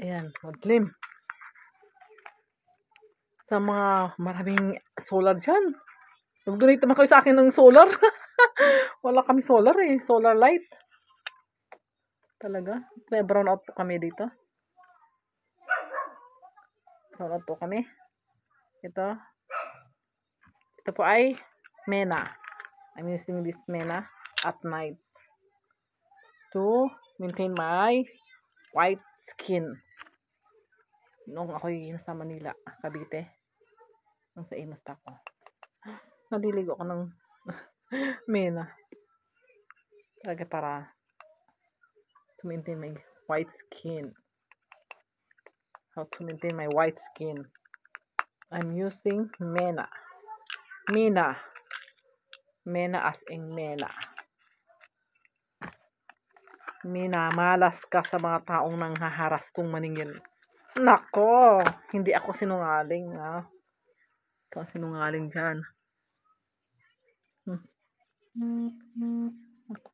Ayan, madilim. Sa mga maraming solar dyan. Mag-donate naman kayo sa akin ng solar. Wala kami solar eh. Solar light. Talaga. Kaya brown out po kami dito. Brown out po kami. Ito. Ito po ay Mena. I'm using this Mena at night to maintain my white skin. Noong ako'y nasa Manila, Cavite, nung sa Imus pa ako, naliligo ako ng Mena. Talaga para to maintain my white skin. How to maintain my white skin? I'm using Mena. Mena. Mena as in Mena. Minamalas ka sa mga taong nanghaharas kong maningil. Nako, hindi ako sinungaling, ha? Ito ang sinungaling dyan.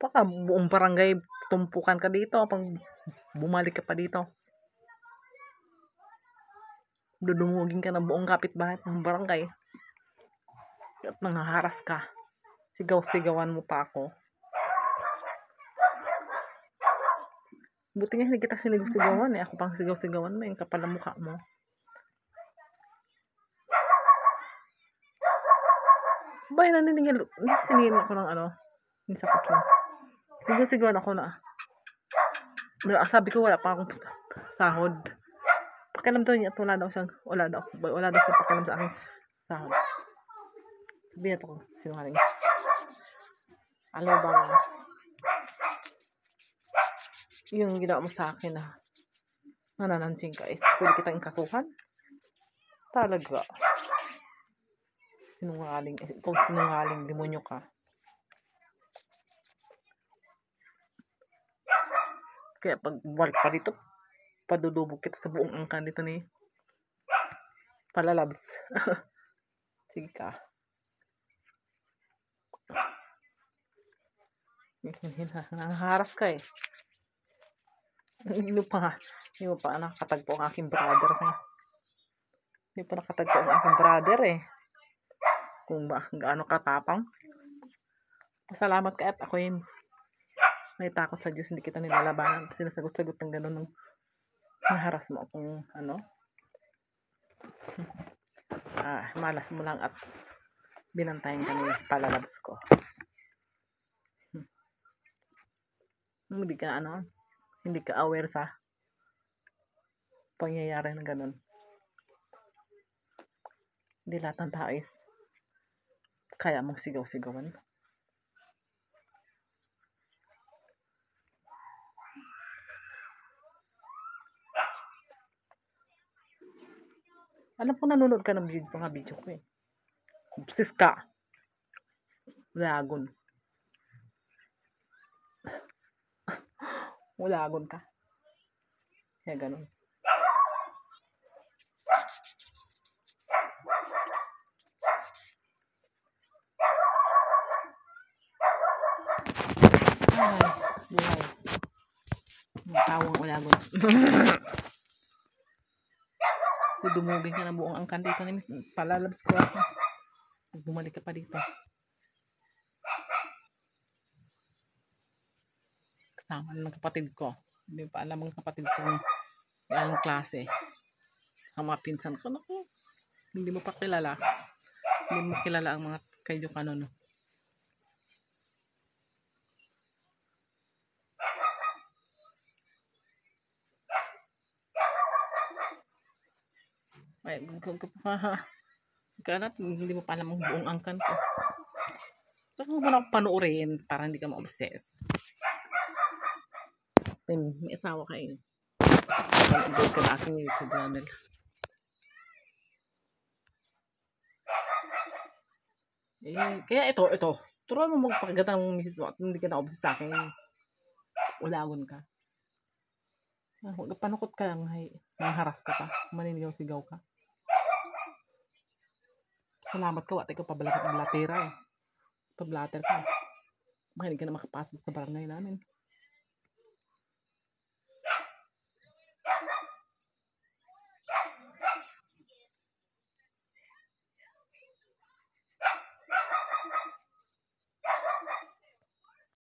Baka buong barangay tumpukan ka dito pag bumalik ka pa dito. Dudumugin ka ng buong kapitbahay ng barangay. At nanghaharas ka. Sigaw-sigawan mo pa ako. Buti nga hindi kita sinigaw-sigawan eh. Ako pang sigaw-sigawan mo. Yung kapal na mukha mo. Bahay na ninigil. Sinigil ako ng ano. Yung sakot lang. Sigaw-sigawan ako na. Sabi ko wala pa akong sahod. Pakialam daw niya at wala daw siyang pakialam sa aking sahod. Sabihin ito ko. Sinungaling. Ano bang yung ginawa mo sa akin na nananansing ka is pwede kitang inkasuhan? Talaga. Sinungaling. Ikaw sinungaling. Demonyo ka. Kaya pag balik pa dito, padudubog kita sa buong angkan dito ni Palalabs. Sige ka. Nangharas ka eh. Hindi mo pa nakakatagpo ang aking brother. Hindi pa nakatagpo ang aking brother eh. Kung ba, gaano katapang. Pasalamat ka at ako yung may takot sa Diyos. Hindi kita nilalabanan. Sinasagot-sagot ng gano'n nung naharas mo kung ano. Malas mo lang at binantayan ka ni Palalabs ko. Hindi ka aware sa pangyayari ng ganun. Hindi lahat ng tao is kaya mong sigaw-sigawan. Alam ko nanonood ka ng mga video ko eh. Obses ka. Lagon. Ulagon ka. Kaya ganun. Buhay. Tawang ulagon. Dumugin ka na buong angkan dito ni Palalabs ko. Bumalik ka pa dito. Kasama ng kapatid ko. Hindi pa alam ng kapatid ko yung klase. Sa mga pinsan ko. Naku, hindi mo pa kilala. Hindi mo kilala ang mga kayo kanon. Ay, ganat, hindi mo pa alam ang buong angkan ko. Saka mo na ako panuorin para hindi ka ma-obsess. May asawa ka eh. Mag-upload ka na aking YouTube channel. Kaya ito. Turuan mo magpakagat ng misis mo at hindi ka na-obsess sa akin. Ulagon ka. Panukot ka lang. Nangharas ka pa. Maninigaw-sigaw ka. Salamat ka. Wate ka pablatera eh. Pablater ka. Baka hindi ka na makapasok sa barangay namin.